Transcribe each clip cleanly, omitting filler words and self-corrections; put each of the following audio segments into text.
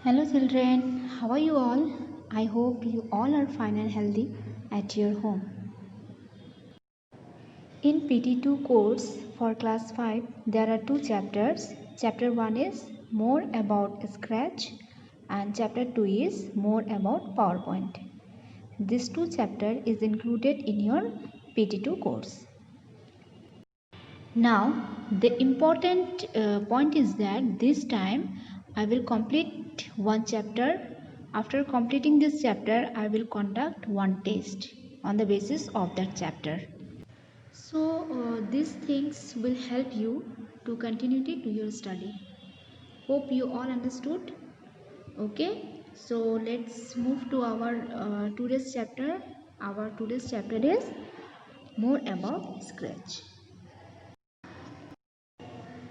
Hello children, how are you all? I hope you all are fine and healthy at your home. In PT2 course for class 5, there are two chapters. Chapter 1 is more about Scratch and chapter 2 is more about PowerPoint. This two chapter is included in your PT2 course. Now, the important point is that this time I will complete one chapter. After completing this chapter, I will conduct one test on the basis of that chapter. So, these things will help you to continue to your study. Hope you all understood. Okay, so let's move to our today's chapter. Our today's chapter is more about Scratch.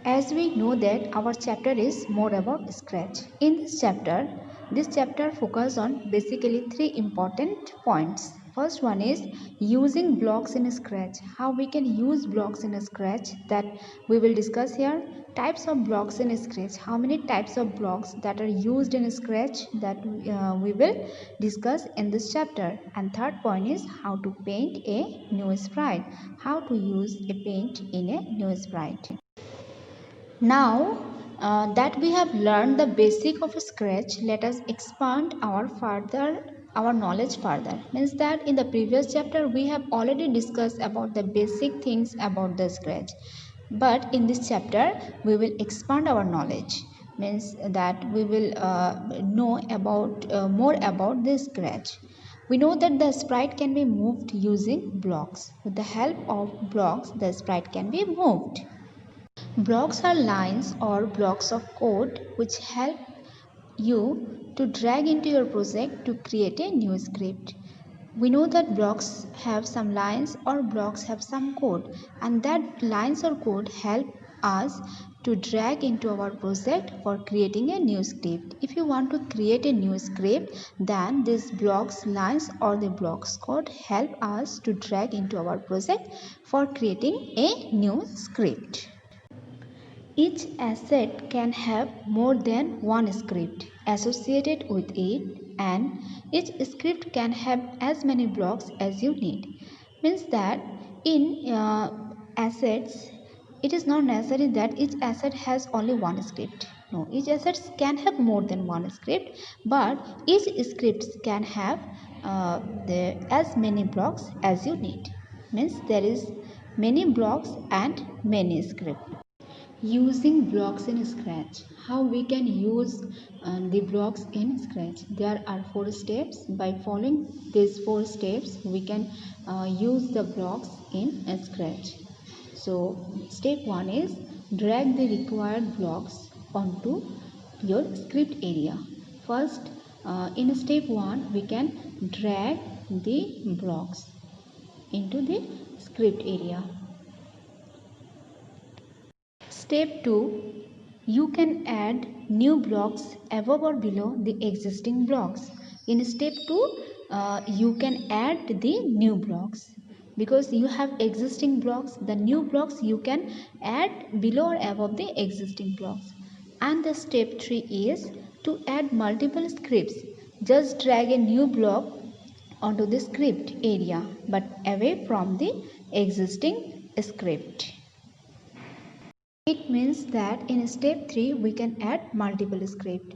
As we know that our chapter is more about Scratch. In this chapter focuses on basically three important points. First one is using blocks in Scratch. How we can use blocks in Scratch, that we will discuss here. Types of blocks in Scratch. How many types of blocks that are used in Scratch, that we will discuss in this chapter. And third point is how to paint a new sprite. How to use a paint in a new sprite. Now that we have learned the basic of Scratch, let us expand our knowledge further. Means that in the previous chapter we have already discussed about the basic things about the Scratch, but in this chapter we will expand our knowledge. Means that we will know about more about the Scratch. We know that the sprite can be moved using blocks. With the help of blocks, the sprite can be moved. Blocks are lines or blocks of code which help you to drag into your project to create a new script. We know that blocks have some lines or blocks have some code, and that lines or code help us to drag into our project for creating a new script. If you want to create a new script, then these blocks, lines or the blocks code help us to drag into our project for creating a new script. Each asset can have more than one script associated with it, and each script can have as many blocks as you need. Means that in assets, it is not necessary that each asset has only one script. No, each asset can have more than one script, but each script can have as many blocks as you need. Means there is many blocks and many scripts. Using blocks in Scratch. How we can use the blocks in Scratch? There are 4 steps. By following these 4 steps, we can use the blocks in Scratch. So, step 1 is drag the required blocks onto your script area. First, in step 1, we can drag the blocks into the script area. Step 2. You can add new blocks above or below the existing blocks. In step 2, you can add the new blocks. Because you have existing blocks, the new blocks you can add below or above the existing blocks. And the step 3 is to add multiple scripts. Just drag a new block onto the script area but away from the existing script. It means that in step 3 we can add multiple script,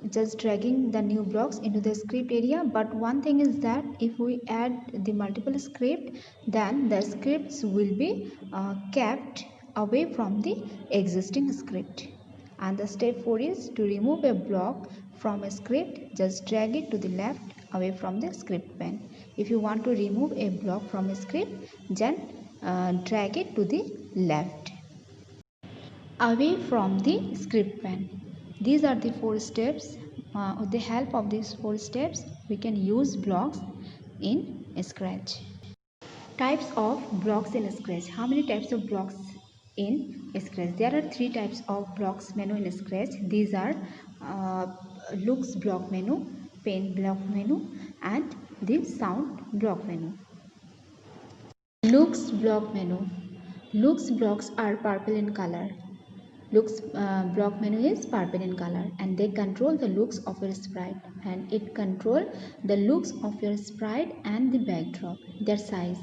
just dragging the new blocks into the script area. But one thing is that if we add the multiple script, then the scripts will be kept away from the existing script. And the step 4 is to remove a block from a script, just drag it to the left away from the script pane. If you want to remove a block from a script, then drag it to the left away from the script pane. These are the 4 steps. With the help of these 4 steps, we can use blocks in Scratch. Types of blocks in Scratch. How many types of blocks in Scratch? There are 3 types of blocks menu in Scratch. These are looks block menu, pen block menu, and the sound block menu. Looks block menu. Looks blocks are purple in color. Looks block menu is purple in color, and they control the looks of your sprite, and it control the looks of your sprite and the backdrop, their size,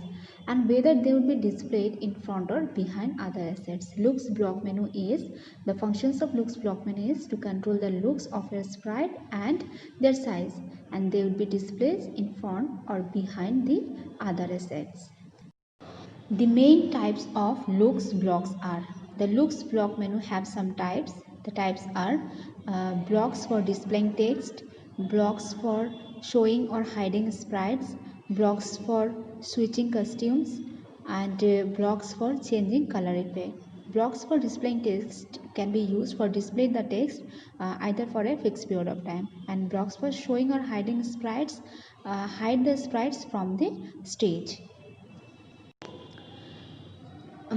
and whether they will be displayed in front or behind other assets. Looks block menu is the functions of looks block menu is to control the looks of your sprite and their size, and they will be displayed in front or behind the other assets. The main types of looks blocks are, the looks block menu have some types. The types are blocks for displaying text, blocks for showing or hiding sprites, blocks for switching costumes, and blocks for changing color effect. Blocks for displaying text can be used for display the text either for a fixed period of time, and blocks for showing or hiding sprites hide the sprites from the stage.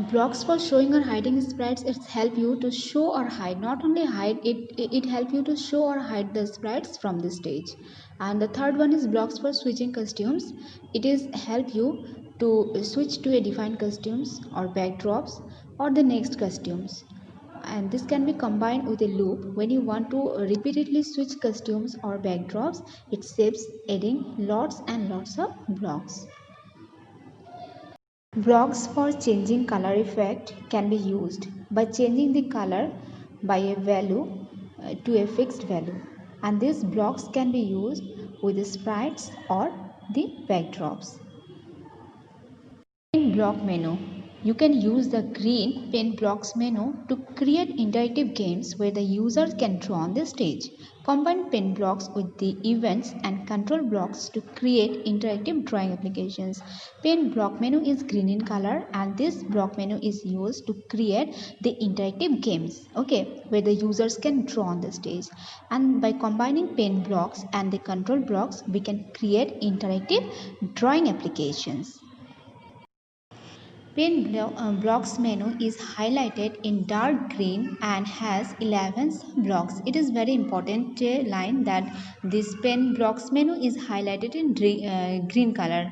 Blocks for showing or hiding sprites, it help you to show or hide, not only hide it help you to show or hide the sprites from the stage. And the third one is blocks for switching costumes. It is help you to switch to a defined costumes or backdrops or the next costumes, and this can be combined with a loop. When you want to repeatedly switch costumes or backdrops, it saves adding lots and lots of blocks. Blocks for changing color effect can be used by changing the color by a value to a fixed value, and these blocks can be used with the sprites or the backdrops. Pen block menu. You can use the green pen blocks menu to create interactive games where the user can draw on the stage. Combine pen blocks with the events and control blocks to create interactive drawing applications. Pen block menu is green in color, and this block menu is used to create the interactive games, okay, where the users can draw on the stage. And by combining pen blocks and the control blocks, we can create interactive drawing applications. Pen blocks menu is highlighted in dark green and has 11 blocks. It is very important line that this pen blocks menu is highlighted in green color,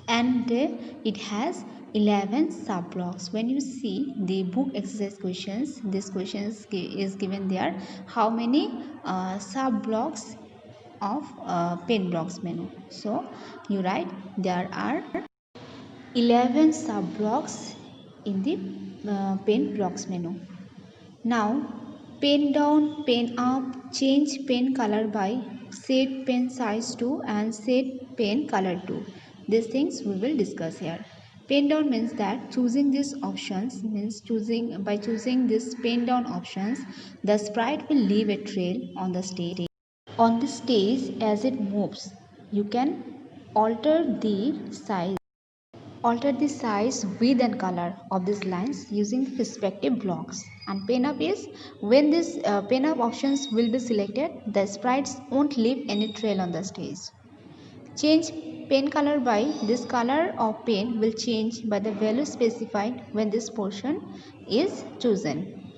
and it has 11 sub blocks. When you see the book exercise questions, this question is given there, how many sub blocks of pen blocks menu. So you write there are 11 sub-blocks in the pen blocks menu. Now, pen down, pen up, change pen color by set pen size to and set pen color to. These things we will discuss here. Pen down means that choosing these options means by choosing these pen down options, the sprite will leave a trail on the stage. On the stage, as it moves, you can alter the size. Alter the size, width and color of these lines using the respective blocks. And pen up is when this pen up options will be selected, the sprites won't leave any trail on the stage. Change pen color by, this color of pen will change by the value specified when this portion is chosen.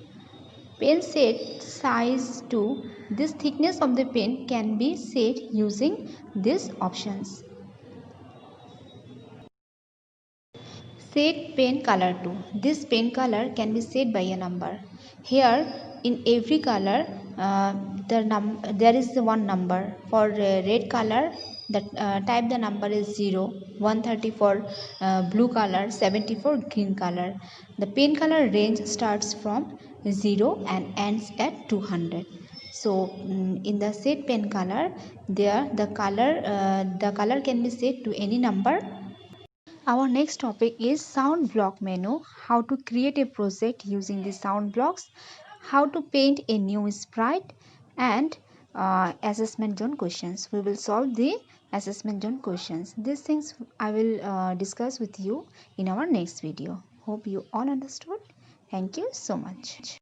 Pen set size to, this thickness of the pen can be set using these options. Set pen color to. This pen color can be set by a number. Here, in every color, there is one number. For red color, the type the number is 0, 130 for blue color, 70 for green color. The pen color range starts from 0 and ends at 200. So in the set pen color, there the color can be set to any number. Our next topic is sound block menu, how to create a project using the sound blocks, how to paint a new sprite, and assessment zone questions. We will solve the assessment zone questions. These things I will discuss with you in our next video. Hope you all understood. Thank you so much.